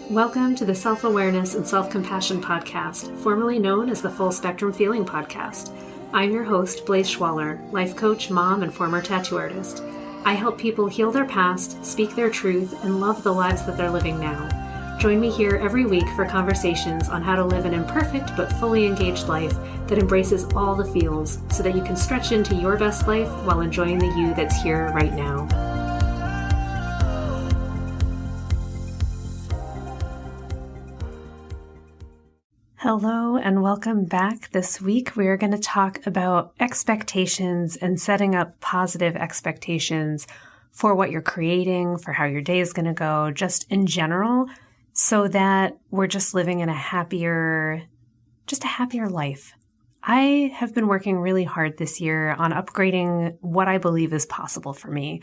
Welcome to the Self-Awareness and Self-Compassion Podcast, formerly known as the Full Spectrum Feeling Podcast. I'm your host, Blaise Schwaller, life coach, mom, and former tattoo artist. I help people heal their past, speak their truth, and love the lives that they're living now. Join me here every week for conversations on how to live an imperfect but fully engaged life that embraces all the feels so that you can stretch into your best life while enjoying the you that's here right now. Hello and welcome back. This week we are going to talk about expectations and setting up positive expectations for what you're creating, for how your day is going to go, just in general, so that we're just living in a happier life. I have been working really hard this year on upgrading what I believe is possible for me.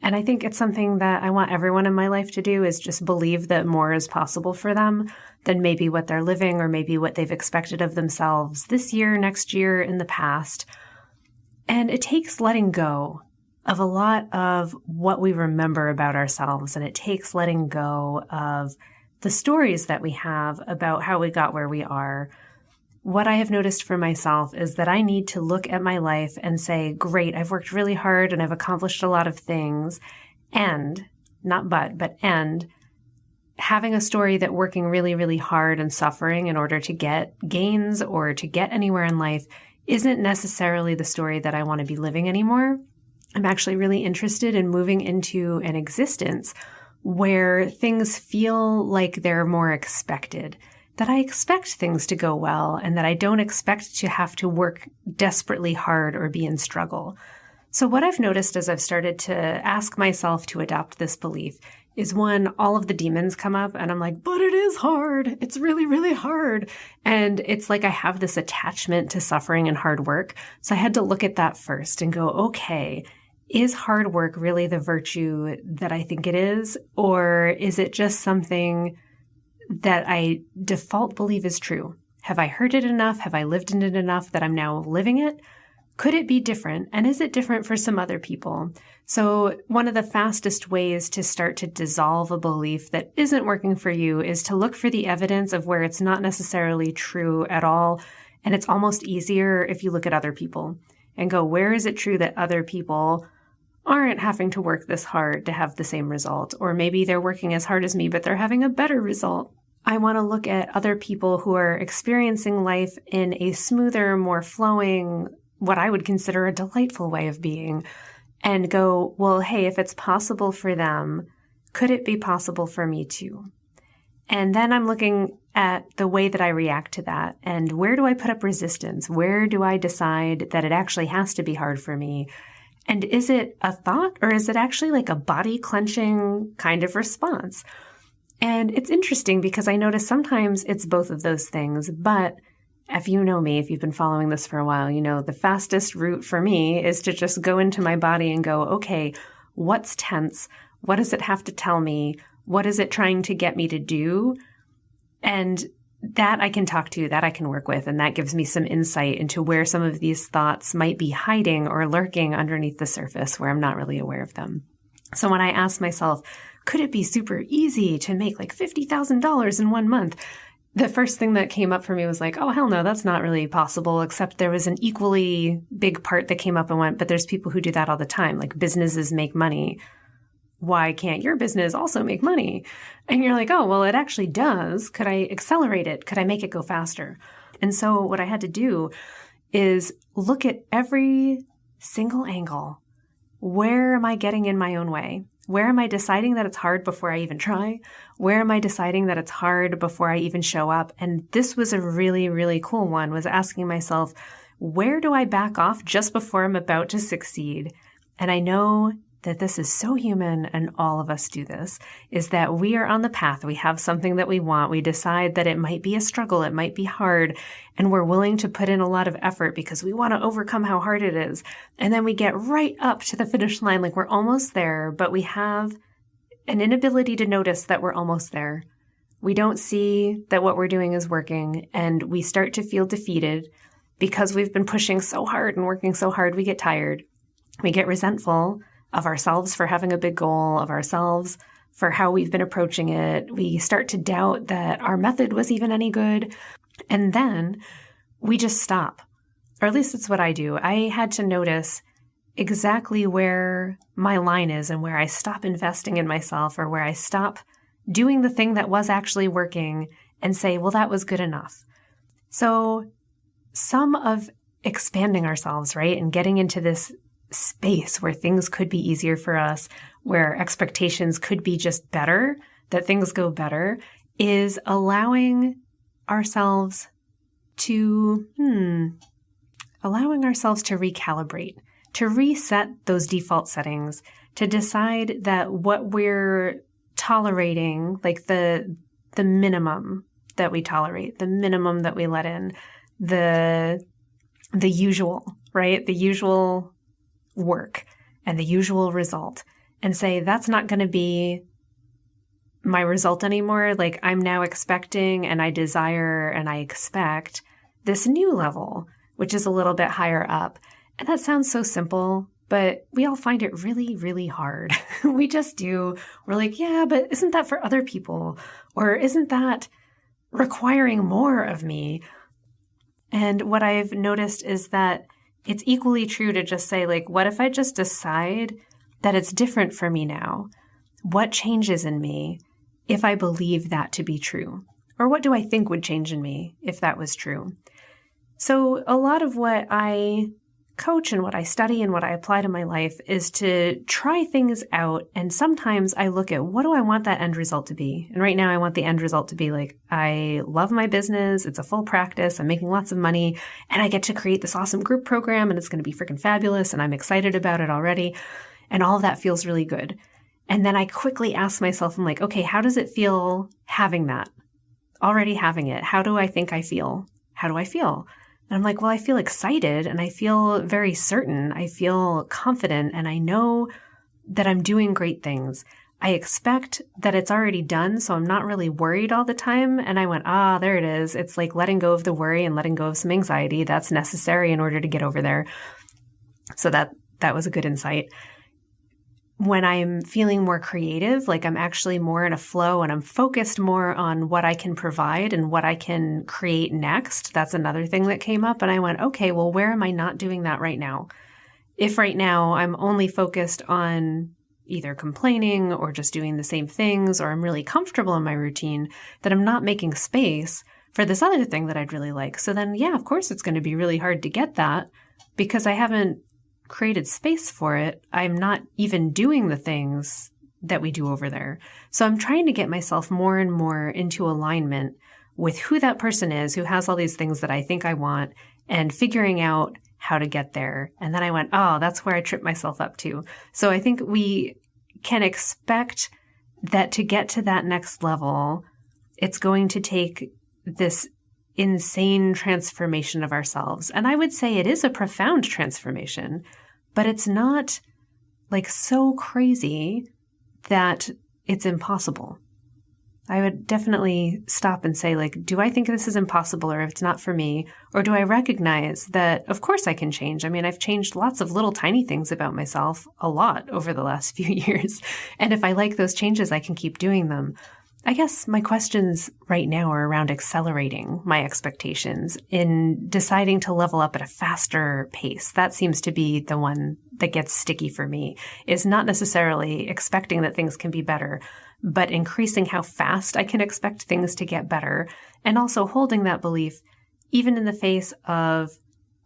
And I think it's something that I want everyone in my life to do, is just believe that more is possible for them than maybe what they're living or maybe what they've expected of themselves this year, next year, in the past. And it takes letting go of a lot of what we remember about ourselves. And it takes letting go of the stories that we have about how we got where we are. What I have noticed for myself is that I need to look at my life and say, great, I've worked really hard and I've accomplished a lot of things. And, not but having a story that working really, really hard and suffering in order to get gains or to get anywhere in life isn't necessarily the story that I want to be living anymore. I'm actually really interested in moving into an existence where things feel like they're more expected, that I expect things to go well and that I don't expect to have to work desperately hard or be in struggle. So what I've noticed as I've started to ask myself to adopt this belief is, when all of the demons come up and I'm like, but it is hard. It's really, really hard. And it's like I have this attachment to suffering and hard work. So I had to look at that first and go, okay, is hard work really the virtue that I think it is? Or is it just something that I default believe is true? Have I heard it enough? Have I lived in it enough that I'm now living it? Could it be different? And is it different for some other people? So one of the fastest ways to start to dissolve a belief that isn't working for you is to look for the evidence of where it's not necessarily true at all. And it's almost easier if you look at other people and go, where is it true that other people aren't having to work this hard to have the same result? Or maybe they're working as hard as me, but they're having a better result. I want to look at other people who are experiencing life in a smoother, more flowing, what I would consider a delightful way of being, and go, well, hey, if it's possible for them, could it be possible for me too? And then I'm looking at the way that I react to that. And where do I put up resistance? Where do I decide that it actually has to be hard for me? And is it a thought, or is it actually like a body clenching kind of response? And it's interesting because I notice sometimes it's both of those things. But if you know me, if you've been following this for a while, you know the fastest route for me is to just go into my body and go, okay, what's tense? What does it have to tell me? What is it trying to get me to do? And that I can talk to, that I can work with, and that gives me some insight into where some of these thoughts might be hiding or lurking underneath the surface where I'm not really aware of them. So when I ask myself, could it be super easy to make like $50,000 in 1 month? The first thing that came up for me was like, oh, hell no, that's not really possible, except there was an equally big part that came up and went, but there's people who do that all the time. Like, businesses make money. Why can't your business also make money? And you're like, oh, well, it actually does. Could I accelerate it? Could I make it go faster? And so what I had to do is look at every single angle. Where am I getting in my own way? Where am I deciding that it's hard before I even try? Where am I deciding that it's hard before I even show up? And this was a really, really cool one, was asking myself, where do I back off just before I'm about to succeed? And I know that this is so human, and all of us do this, is that we are on the path. We have something that we want. We decide that it might be a struggle. It might be hard. And we're willing to put in a lot of effort because we want to overcome how hard it is. And then we get right up to the finish line, like we're almost there, but we have an inability to notice that we're almost there. We don't see that what we're doing is working, and we start to feel defeated because we've been pushing so hard and working so hard. We get tired. We get resentful of ourselves for having a big goal, of ourselves for how we've been approaching it. We start to doubt that our method was even any good. And then we just stop. Or at least that's what I do. I had to notice exactly where my line is and where I stop investing in myself, or where I stop doing the thing that was actually working and say, well, that was good enough. So some of expanding ourselves, right, and getting into this space where things could be easier for us, where expectations could be just better, that things go better, is allowing ourselves to recalibrate, to reset those default settings, to decide that what we're tolerating, like the minimum that we tolerate, the minimum that we let in, the usual, right? The usual work and the usual result, and say, that's not going to be my result anymore. Like, I'm now expecting and I desire and I expect this new level, which is a little bit higher up. And that sounds so simple, but we all find it really, really hard. We just do. We're like, yeah, but isn't that for other people? Or isn't that requiring more of me? And what I've noticed is that it's equally true to just say, like, what if I just decide that it's different for me now? What changes in me if I believe that to be true? Or what do I think would change in me if that was true? So a lot of what I coach and what I study and what I apply to my life is to try things out. And sometimes I look at, what do I want that end result to be? And right now I want the end result to be like, I love my business. It's a full practice. I'm making lots of money and I get to create this awesome group program and it's going to be freaking fabulous. And I'm excited about it already. And all of that feels really good. And then I quickly ask myself, I'm like, okay, how does it feel having that? Already having it. How do I think I feel? How do I feel? And I'm like, well, I feel excited and I feel very certain. I feel confident and I know that I'm doing great things. I expect that it's already done, so I'm not really worried all the time. And I went, there it is. It's like letting go of the worry and letting go of some anxiety. That's necessary in order to get over there. So that was a good insight. When I'm feeling more creative, like I'm actually more in a flow and I'm focused more on what I can provide and what I can create next, that's another thing that came up. And I went, okay, well, where am I not doing that right now? If right now I'm only focused on either complaining or just doing the same things, or I'm really comfortable in my routine, then I'm not making space for this other thing that I'd really like. So then, yeah, of course it's going to be really hard to get that because I haven't created space for it. I'm not even doing the things that we do over there. So I'm trying to get myself more and more into alignment with who that person is who has all these things that I think I want, and figuring out how to get there. And then I went, that's where I tripped myself up too. So I think we can expect that to get to that next level, it's going to take this insane transformation of ourselves. And I would say it is a profound transformation, but it's not like so crazy that it's impossible. I would definitely stop and say, like, do I think this is impossible, or if it's not for me? Or do I recognize that, of course, I can change? I mean, I've changed lots of little tiny things about myself a lot over the last few years. And if I like those changes, I can keep doing them. I guess my questions right now are around accelerating my expectations, in deciding to level up at a faster pace. That seems to be the one that gets sticky for me, is not necessarily expecting that things can be better, but increasing how fast I can expect things to get better, and also holding that belief even in the face of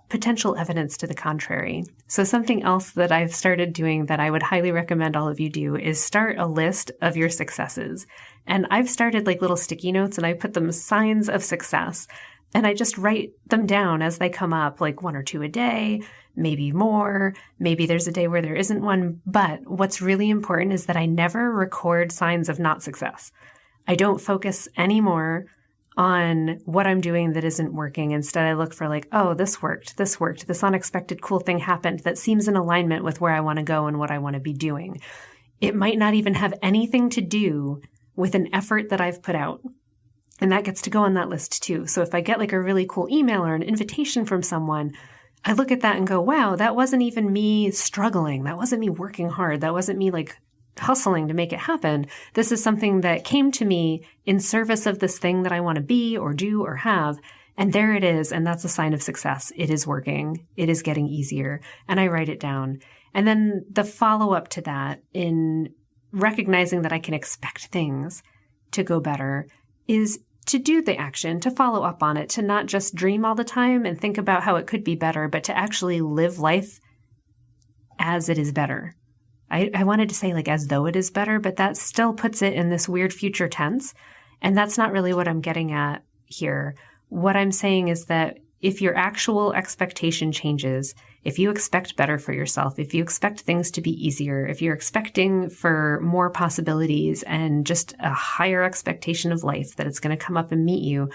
potential evidence to the contrary. So something else that I've started doing that I would highly recommend all of you do is start a list of your successes. And I've started like little sticky notes, and I put them signs of success. And I just write them down as they come up, like 1 or 2 a day, maybe more. Maybe there's a day where there isn't one. But what's really important is that I never record signs of not success. I don't focus anymore on what I'm doing that isn't working. Instead, I look for like, this worked, this unexpected cool thing happened that seems in alignment with where I want to go and what I want to be doing. It might not even have anything to do with an effort that I've put out. And that gets to go on that list too. So if I get like a really cool email or an invitation from someone, I look at that and go, wow, that wasn't even me struggling. That wasn't me working hard. That wasn't me like hustling to make it happen. This is something that came to me in service of this thing that I want to be or do or have. And there it is. And that's a sign of success. It is working. It is getting easier. And I write it down. And then the follow-up to that, in recognizing that I can expect things to go better, is to do the action, to follow up on it, to not just dream all the time and think about how it could be better, but to actually live life as it is better. I wanted to say like as though it is better, but that still puts it in this weird future tense. And that's not really what I'm getting at here. What I'm saying is that if your actual expectation changes, if you expect better for yourself, if you expect things to be easier, if you're expecting for more possibilities and just a higher expectation of life that it's going to come up and meet you,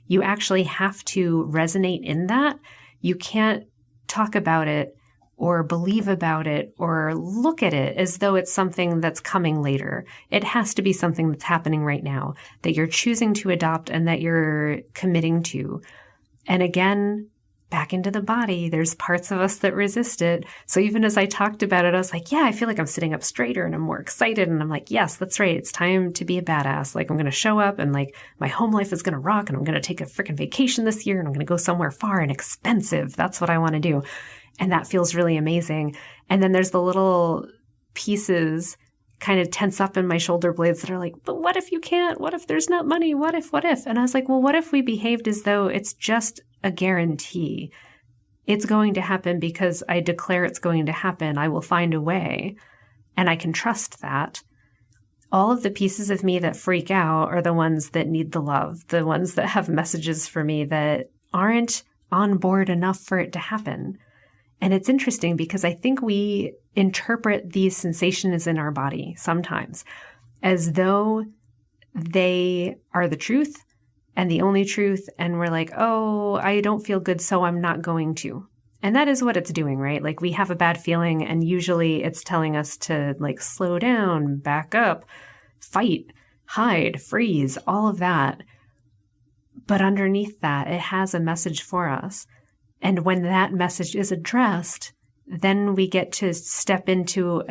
you actually have to resonate in that. You can't talk about it or believe about it or look at it as though it's something that's coming later. It has to be something that's happening right now, that you're choosing to adopt and that you're committing to. And again, back into the body, there's parts of us that resist it. So even as I talked about it, I was like, yeah, I feel like I'm sitting up straighter and I'm more excited. And I'm like, yes, that's right. It's time to be a badass. Like I'm going to show up and like my home life is going to rock and I'm going to take a freaking vacation this year and I'm going to go somewhere far and expensive. That's what I want to do. And that feels really amazing. And then there's the little pieces kind of tense up in my shoulder blades that are like, but what if you can't? What if there's not money? What if? And I was like, well, what if we behaved as though it's just a guarantee? It's going to happen because I declare it's going to happen. I will find a way. And I can trust that. All of the pieces of me that freak out are the ones that need the love, the ones that have messages for me that aren't on board enough for it to happen. And it's interesting because I think we interpret these sensations in our body sometimes as though they are the truth and the only truth. And we're like, oh, I don't feel good, so I'm not going to. And that is what it's doing, right? Like we have a bad feeling and usually it's telling us to like slow down, back up, fight, hide, freeze, all of that. But underneath that, it has a message for us. And when that message is addressed, then we get to step into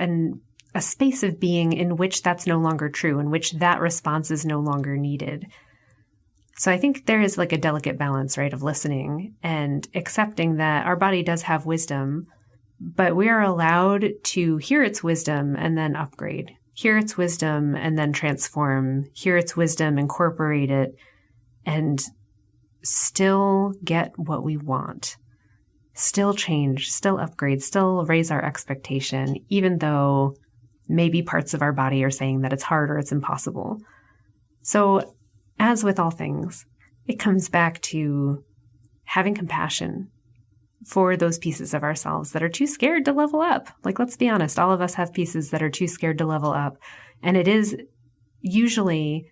a space of being in which that's no longer true, in which that response is no longer needed. So I think there is like a delicate balance, right, of listening and accepting that our body does have wisdom, but we are allowed to hear its wisdom and then upgrade, hear its wisdom and then transform, hear its wisdom, incorporate it, and still get what we want. Still change, still upgrade, still raise our expectation, even though maybe parts of our body are saying that it's hard or it's impossible. So as with all things, it comes back to having compassion for those pieces of ourselves that are too scared to level up. Like, let's be honest, all of us have pieces that are too scared to level up. And it is usually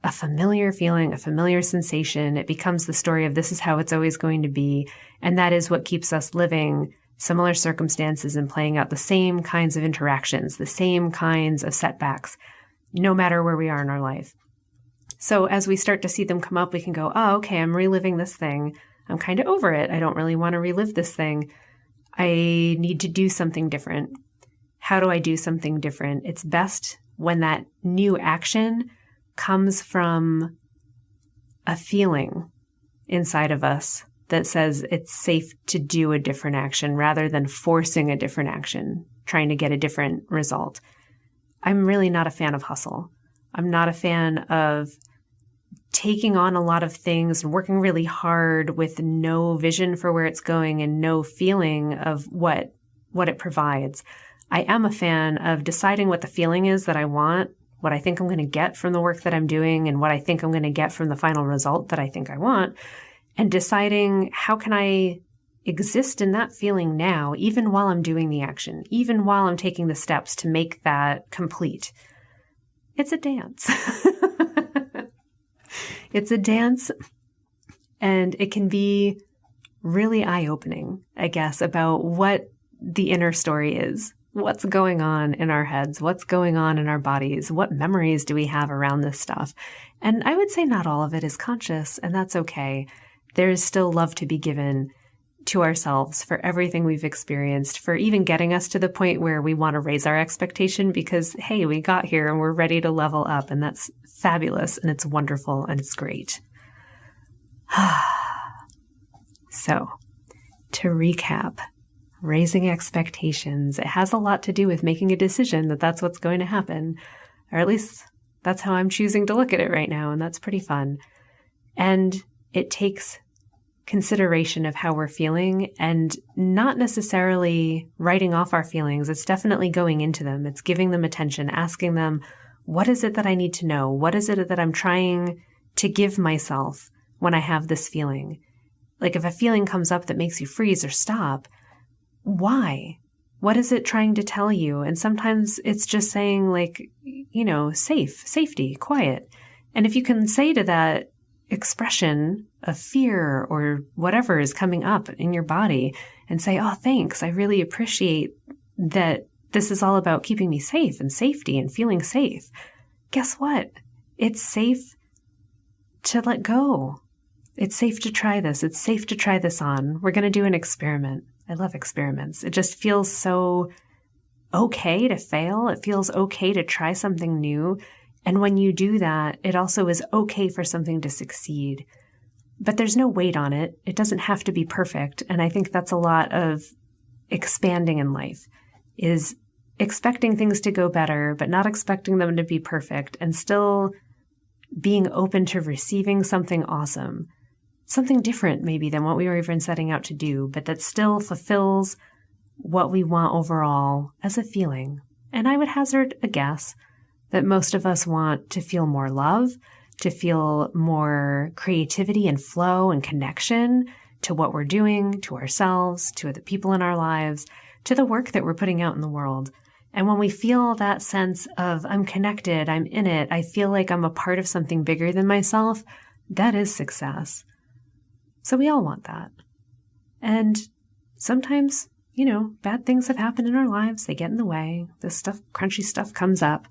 a familiar feeling, a familiar sensation. It becomes the story of this is how it's always going to be. And that is what keeps us living similar circumstances and playing out the same kinds of interactions, the same kinds of setbacks, no matter where we are in our life. So as we start to see them come up, we can go, oh, okay, I'm reliving this thing. I'm kind of over it. I don't really want to relive this thing. I need to do something different. How do I do something different? It's best when that new action comes from a feeling inside of us that says it's safe to do a different action rather than forcing a different action, trying to get a different result. I'm really not a fan of hustle. I'm not a fan of taking on a lot of things and working really hard with no vision for where it's going and no feeling of what it provides. I am a fan of deciding what the feeling is that I want, what I think I'm going to get from the work that I'm doing, and what I think I'm going to get from the final result that I think I want, and deciding how can I exist in that feeling now, even while I'm doing the action, even while I'm taking the steps to make that complete. It's a dance. It's a dance, and it can be really eye-opening, I guess, about what the inner story is. What's going on in our heads? What's going on in our bodies? What memories do we have around this stuff? And I would say not all of it is conscious, and that's okay. There is still love to be given. to ourselves for everything we've experienced, for even getting us to the point where we want to raise our expectation because, hey, we got here and we're ready to level up. And that's fabulous and it's wonderful and it's great. So, to recap, raising expectations, it has a lot to do with making a decision that that's what's going to happen, or at least that's how I'm choosing to look at it right now, and that's pretty fun. And it takes consideration of how we're feeling and not necessarily writing off our feelings. It's definitely going into them. It's giving them attention, asking them, what is it that I need to know? What is it that I'm trying to give myself when I have this feeling? Like if a feeling comes up that makes you freeze or stop, why? What is it trying to tell you? And sometimes it's just saying like, safety, quiet. And if you can say to that expression of fear or whatever is coming up in your body and say, oh, thanks, I really appreciate that this is all about keeping me safe and safety and feeling safe. Guess what? It's safe to let go. It's safe to try this. It's safe to try this on. We're going to do an experiment. I love experiments. It just feels so okay to fail. It feels okay to try something new. And when you do that, it also is okay for something to succeed. But there's no weight on it. It doesn't have to be perfect. And I think that's a lot of expanding in life, is expecting things to go better, but not expecting them to be perfect, and still being open to receiving something awesome, something different maybe than what we were even setting out to do, but that still fulfills what we want overall as a feeling. And I would hazard a guess that most of us want to feel more love, to feel more creativity and flow and connection to what we're doing, to ourselves, to the people in our lives, to the work that we're putting out in the world. And when we feel that sense of I'm connected, I'm in it, I feel like I'm a part of something bigger than myself, that is success. So we all want that. And sometimes, bad things have happened in our lives. They get in the way. This stuff, crunchy stuff comes up.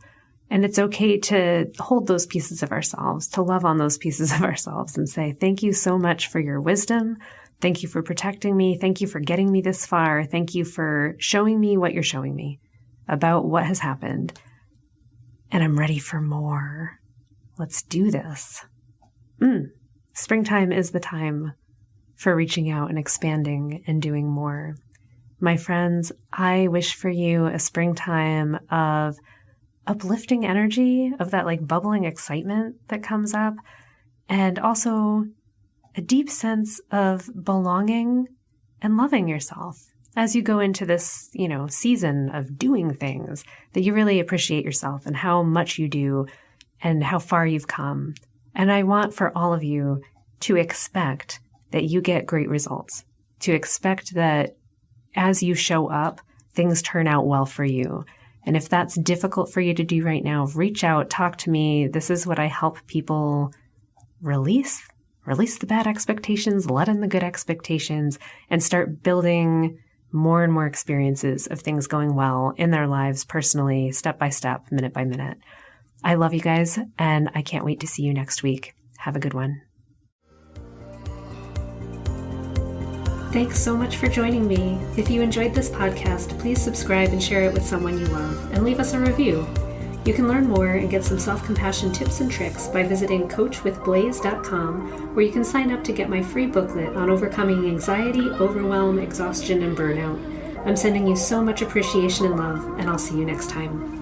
And it's okay to hold those pieces of ourselves, to love on those pieces of ourselves and say, thank you so much for your wisdom. Thank you for protecting me. Thank you for getting me this far. Thank you for showing me what you're showing me about what has happened. And I'm ready for more. Let's do this. Springtime is the time for reaching out and expanding and doing more. My friends, I wish for you a springtime of uplifting energy, of that like bubbling excitement that comes up, and also a deep sense of belonging and loving yourself as you go into this, season of doing things, that you really appreciate yourself and how much you do and how far you've come. And I want for all of you to expect that you get great results, to expect that as you show up, things turn out well for you. And if that's difficult for you to do right now, reach out, talk to me. This is what I help people release the bad expectations, let in the good expectations, and start building more and more experiences of things going well in their lives personally, step by step, minute by minute. I love you guys, and I can't wait to see you next week. Have a good one. Thanks so much for joining me. If you enjoyed this podcast, please subscribe and share it with someone you love, and leave us a review. You can learn more and get some self-compassion tips and tricks by visiting coachwithblaze.com, where you can sign up to get my free booklet on overcoming anxiety, overwhelm, exhaustion, and burnout. I'm sending you so much appreciation and love, and I'll see you next time.